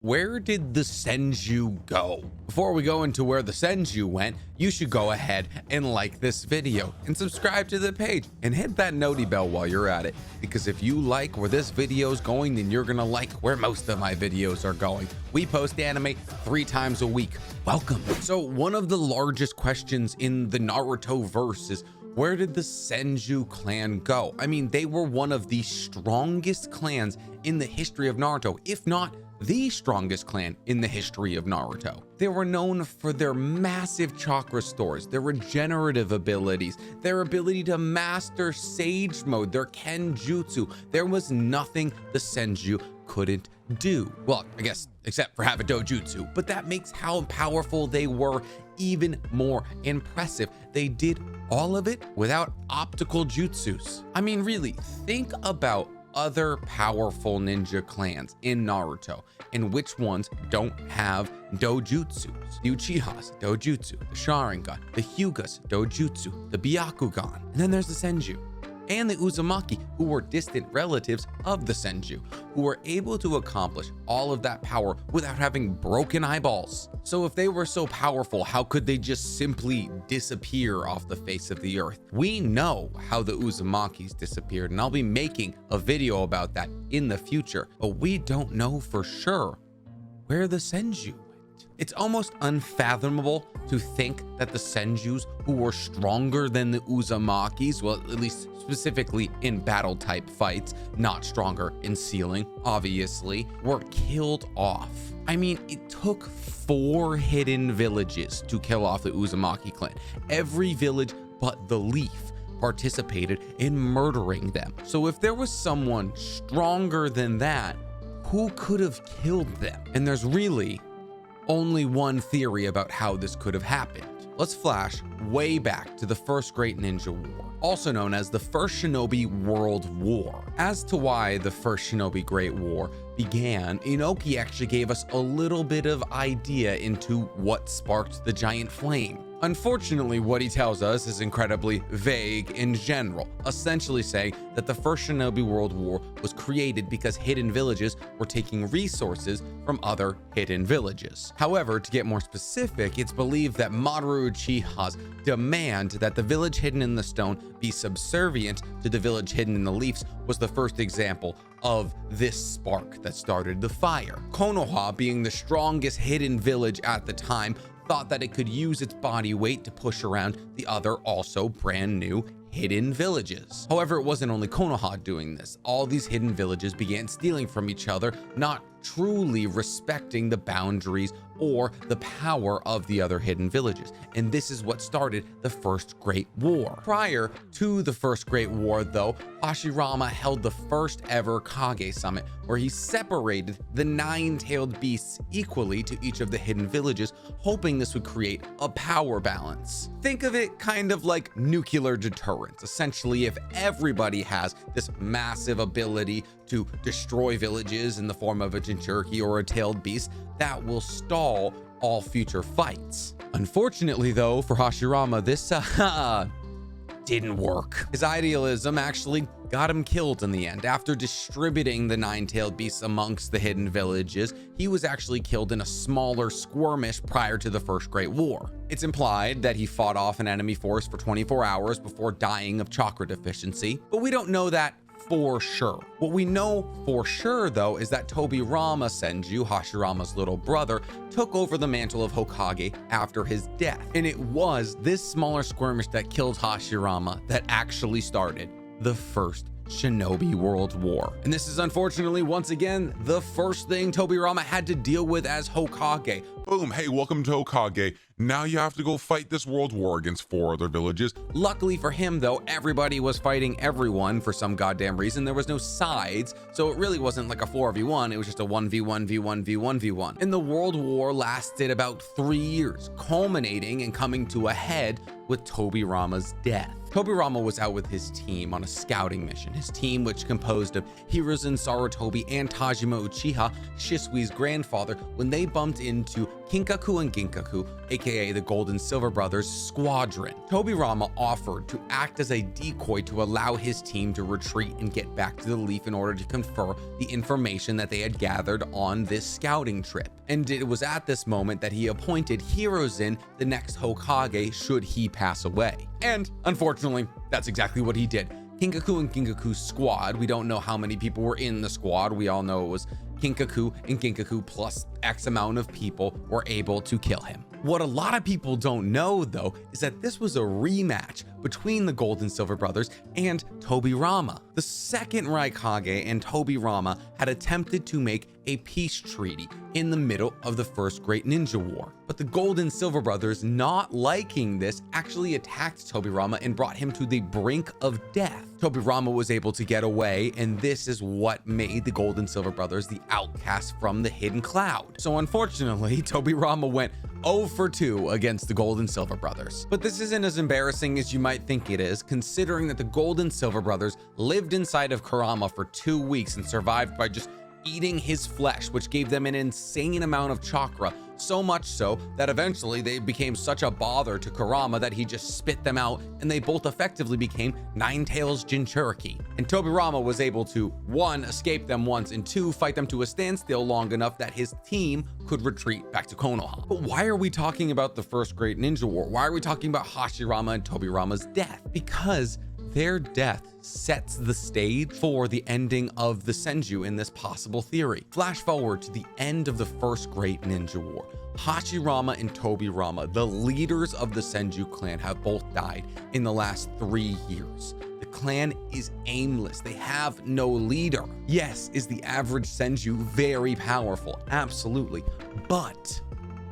Where did the Senju go? Before we go into where the Senju went, you should go ahead and like this video and subscribe to the page and hit that noti bell while you're at it, because if you like where this video is going, then you're gonna like where most of my videos are going. We post anime 3 times a week. Welcome. So one of the largest questions in the Naruto verse is, where did the Senju clan go? I mean, they were one of the strongest clans in the history of Naruto, if not the strongest clan in the history of Naruto. They were known for their massive chakra stores, their regenerative abilities, their ability to master Sage Mode, their Kenjutsu. There was nothing the Senju couldn't do. Well, I guess except for have a dojutsu, but that makes how powerful they were even more impressive. They did all of it without optical jutsus. I mean, really, think about other powerful ninja clans in Naruto and which ones don't have dojutsus. The Uchihas, dojutsu, the Sharingan, the Hyugas, dojutsu, the Byakugan, and then there's the Senju and the Uzumaki, who were distant relatives of the Senju, who were able to accomplish all of that power without having broken eyeballs. So if they were so powerful, how could they just simply disappear off the face of the earth? We know how the Uzumakis disappeared, and I'll be making a video about that in the future, but we don't know for sure where the Senju went. It's almost unfathomable to think that the Senjus, who were stronger than the Uzumakis, well, at least specifically in battle type fights, not stronger in sealing, obviously, were killed off. I mean, it took 4 hidden villages to kill off the Uzumaki clan. Every village but the Leaf participated in murdering them. So if there was someone stronger than that, who could have killed them? And there's really only one theory about how this could have happened. Let's flash way back to the First Great Ninja War, also known as the First Shinobi World War. As to why the First Shinobi Great War began, Inoki actually gave us a little bit of idea into what sparked the giant flame. Unfortunately, what he tells us is incredibly vague in general, essentially saying that the First Shinobi World War was created because hidden villages were taking resources from other hidden villages. However, to get more specific, it's believed that Maru Uchiha's demand that the village hidden in the stone be subservient to the village hidden in the leaves was the first example of this spark that started the fire. Konoha, being the strongest hidden village at the time, thought that it could use its body weight to push around the other also brand new hidden villages. However, it wasn't only Konoha doing this. All these hidden villages began stealing from each other, not truly respecting the boundaries or the power of the other hidden villages. And this is what started the First Great War. Prior to the First Great War, though, Hashirama held the first ever Kage Summit, where he separated the 9-tailed beasts equally to each of the hidden villages, hoping this would create a power balance. Think of it kind of like nuclear deterrence. Essentially, if everybody has this massive ability to destroy villages in the form of a Jinchuriki or a tailed beast, that will stall all future fights. Unfortunately, though, for Hashirama, this didn't work. His idealism actually got him killed in the end. After distributing the 9-tailed beasts amongst the hidden villages, he was actually killed in a smaller skirmish prior to the First Great War. It's implied that he fought off an enemy force for 24 hours before dying of chakra deficiency, but we don't know that for sure. What we know for sure, though, is that Tobirama Senju, Hashirama's little brother, took over the mantle of Hokage after his death. And it was this smaller skirmish that killed Hashirama that actually started the First Shinobi World War. And this is unfortunately, once again, the first thing Tobirama had to deal with as Hokage. Boom, hey, welcome to Hokage. Now you have to go fight this world war against 4 other villages. Luckily for him, though, everybody was fighting everyone for some goddamn reason. There was no sides, so it really wasn't like a 4v1, it was just a 1v1v1v1v1. And the world war lasted about 3 years, culminating and coming to a head with Tobirama's death. Tobirama was out with his team on a scouting mission. His team, which composed of Hiruzen Sarutobi and Tajima Uchiha, Shisui's grandfather, when they bumped into Kinkaku and Ginkaku, aka the Gold and Silver Brothers squadron. Tobirama offered to act as a decoy to allow his team to retreat and get back to the Leaf in order to confer the information that they had gathered on this scouting trip. And it was at this moment that he appointed Hiruzen the next Hokage should he pass away. And unfortunately, that's exactly what he did. Kinkaku and Ginkaku's squad, we don't know how many people were in the squad. We all know it was Kinkaku and Ginkaku plus X amount of people were able to kill him. What a lot of people don't know, though, is that this was a rematch between the Gold and Silver Brothers and Tobirama. The second Raikage and Tobirama had attempted to make a peace treaty in the middle of the First Great Ninja War. But the Gold and Silver Brothers, not liking this, actually attacked Tobirama and brought him to the brink of death. Tobirama was able to get away, and this is what made the Gold and Silver Brothers the outcasts from the Hidden Cloud. So unfortunately, Tobirama went 0 for 2 against the Gold and Silver Brothers. But this isn't as embarrassing as you might think it is, considering that the Gold and Silver Brothers lived inside of Kurama for 2 weeks and survived by just eating his flesh, which gave them an insane amount of chakra, so much so that eventually they became such a bother to Kurama that he just spit them out, and they both effectively became Nine-Tails Jinchuriki. And Tobirama was able to, 1, escape them once, and 2, fight them to a standstill long enough that his team could retreat back to Konoha. But why are we talking about the First Great Ninja War? Why are we talking about Hashirama and Tobirama's death? Because their death sets the stage for the ending of the Senju in this possible theory. Flash forward to the end of the First Great Ninja War. Hashirama and Tobirama, the leaders of the Senju clan, have both died in the last 3 years. The clan is aimless. They have no leader. Yes, is the average Senju very powerful? Absolutely. But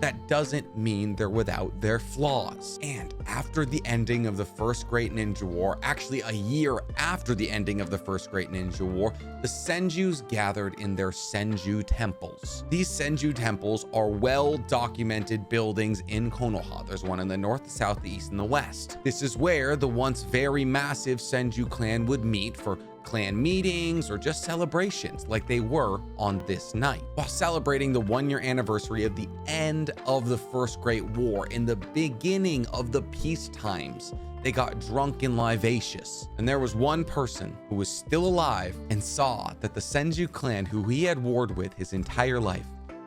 that doesn't mean they're without their flaws. And after the ending of the First Great Ninja War, actually a year after the ending of the First Great Ninja War, the Senjus gathered in their Senju temples. These Senju temples are well-documented buildings in Konoha. There's one in the north, the south, the east, and the west. This is where the once very massive Senju clan would meet for clan meetings or just celebrations like they were on this night. While celebrating the 1-year anniversary of the end of the First Great War in the beginning of the peace times, they got drunk and libacious. And there was one person who was still alive and saw that the Senju clan, who he had warred with his entire life,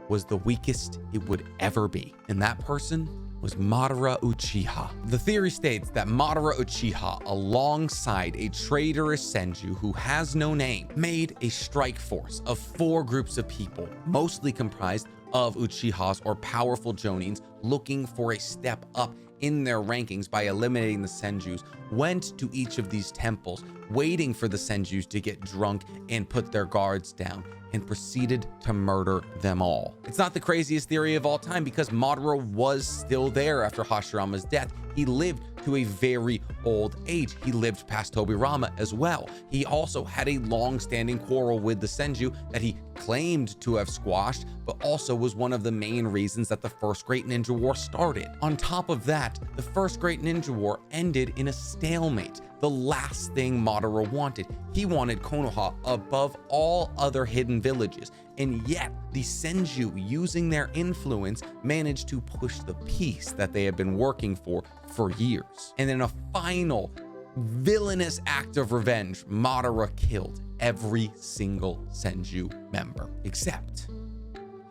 was the weakest it would ever be. And that person was Madara Uchiha. The theory states that Madara Uchiha, alongside a traitorous Senju who has no name, made a strike force of 4 groups of people, mostly comprised of Uchihas or powerful Jonins looking for a step up in their rankings by eliminating the Senjus, went to each of these temples, waiting for the Senjus to get drunk and put their guards down, and proceeded to murder them all. It's not the craziest theory of all time because Madara was still there after Hashirama's death. He lived to a very old age. He lived past Tobirama as well. He also had a long-standing quarrel with the Senju that he claimed to have squashed, but also was one of the main reasons that the First Great Ninja War started. On top of that, the First Great Ninja War ended in a stalemate. The last thing Madara wanted. He wanted Konoha above all other hidden villages, and yet the Senju, using their influence, managed to push the peace that they had been working for years. And in a final villainous act of revenge, Madara killed every single Senju member except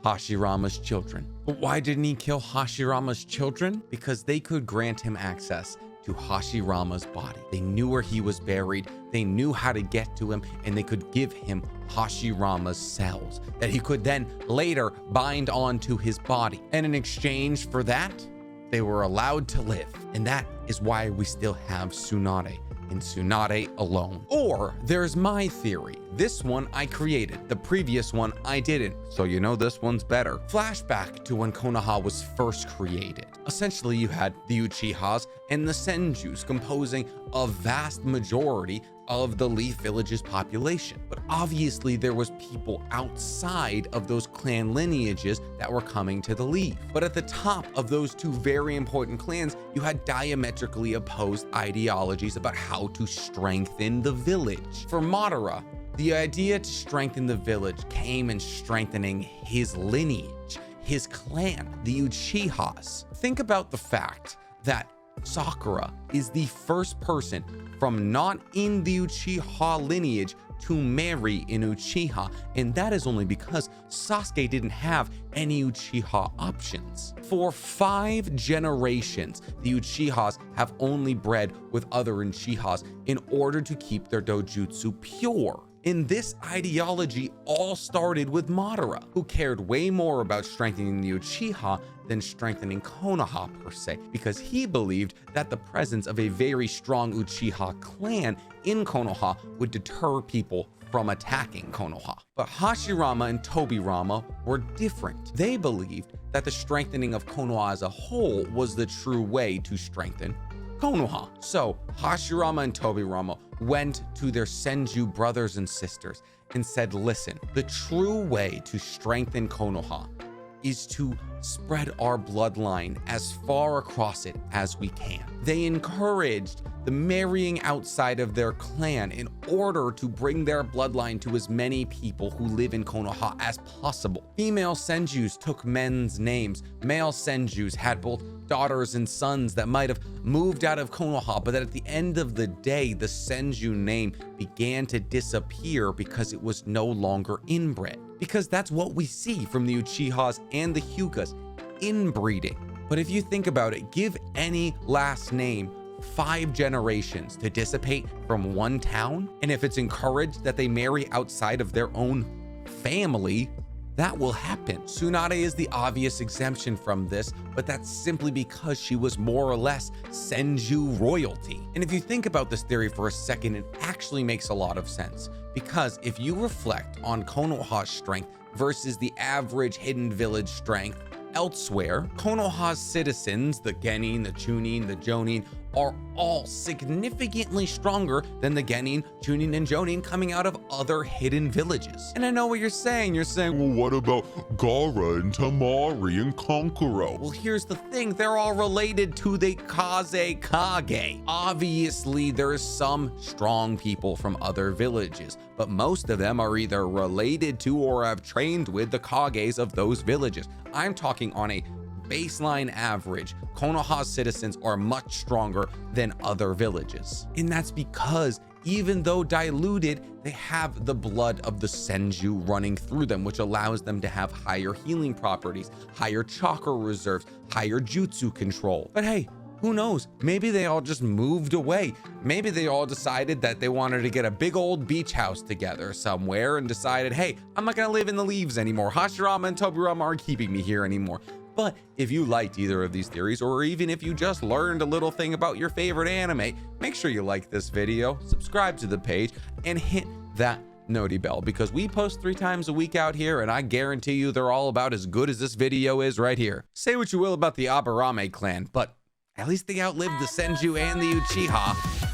Hashirama's children. But why didn't he kill Hashirama's children? Because they could grant him access to Hashirama's body. They knew where he was buried, they knew how to get to him, and they could give him Hashirama's cells that he could then later bind onto his body. And in exchange for that, they were allowed to live. And that is why we still have Tsunade, and Tsunade alone. Or there's my theory. This one I created. The previous one I didn't. So you know this one's better. Flashback to when Konoha was first created. Essentially, you had the Uchihas and the Senjus composing a vast majority of the Leaf Village's population. But obviously there was people outside of those clan lineages that were coming to the Leaf. But at the top of those two very important clans, you had diametrically opposed ideologies about how to strengthen the village. For Madara, the idea to strengthen the village came in strengthening his lineage, his clan, the Uchihas. Think about the fact that Sakura is the first person from not in the Uchiha lineage to marry an Uchiha, and that is only because Sasuke didn't have any Uchiha options. For 5 generations, the Uchihas have only bred with other Uchihas in order to keep their dojutsu pure. And this ideology all started with Madara, who cared way more about strengthening the Uchiha than strengthening Konoha per se, because he believed that the presence of a very strong Uchiha clan in Konoha would deter people from attacking Konoha. But Hashirama and Tobirama were different. They believed that the strengthening of Konoha as a whole was the true way to strengthen Konoha. So Hashirama and Tobirama went to their Senju brothers and sisters and said, listen, the true way to strengthen Konoha is to spread our bloodline as far across it as we can. They encouraged the marrying outside of their clan in order to bring their bloodline to as many people who live in Konoha as possible. Female Senjus took men's names. Male Senjus had both daughters and sons that might have moved out of Konoha, but that at the end of the day, the Senju name began to disappear because it was no longer inbred. Because that's what we see from the Uchihas and the Hyugas, inbreeding. But if you think about it, give any last name 5 generations to dissipate from one town, and if it's encouraged that they marry outside of their own family, that will happen. Tsunade is the obvious exemption from this, but that's simply because she was more or less Senju royalty. And if you think about this theory for a second, it actually makes a lot of sense. Because if you reflect on Konoha's strength versus the average hidden village strength elsewhere, Konoha's citizens, the Genin, the Chunin, the Jonin, are all significantly stronger than the Genin, Chunin, and Jonin coming out of other hidden villages. And I know what you're saying. You're saying, Well, what about Gaara and Tamari and Kankuro? well, here's the thing. They're all related to the Kazekage. Obviously, there's some strong people from other villages, but most of them are either related to or have trained with the Kages of those villages. I'm talking on a baseline average. Konoha's citizens are much stronger than other villages. And that's because even though diluted, they have the blood of the Senju running through them, which allows them to have higher healing properties, higher chakra reserves, higher jutsu control. But hey, who knows? Maybe they all just moved away. Maybe they all decided that they wanted to get a big old beach house together somewhere and decided, hey, I'm not gonna live in the leaves anymore. Hashirama and Tobirama aren't keeping me here anymore. But if you liked either of these theories, or even if you just learned a little thing about your favorite anime, make sure you like this video, subscribe to the page, and hit that noti bell, because we post 3 times a week out here, and I guarantee you they're all about as good as this video is right here. Say what you will about the Aburame clan, but at least they outlived the Senju and the Uchiha.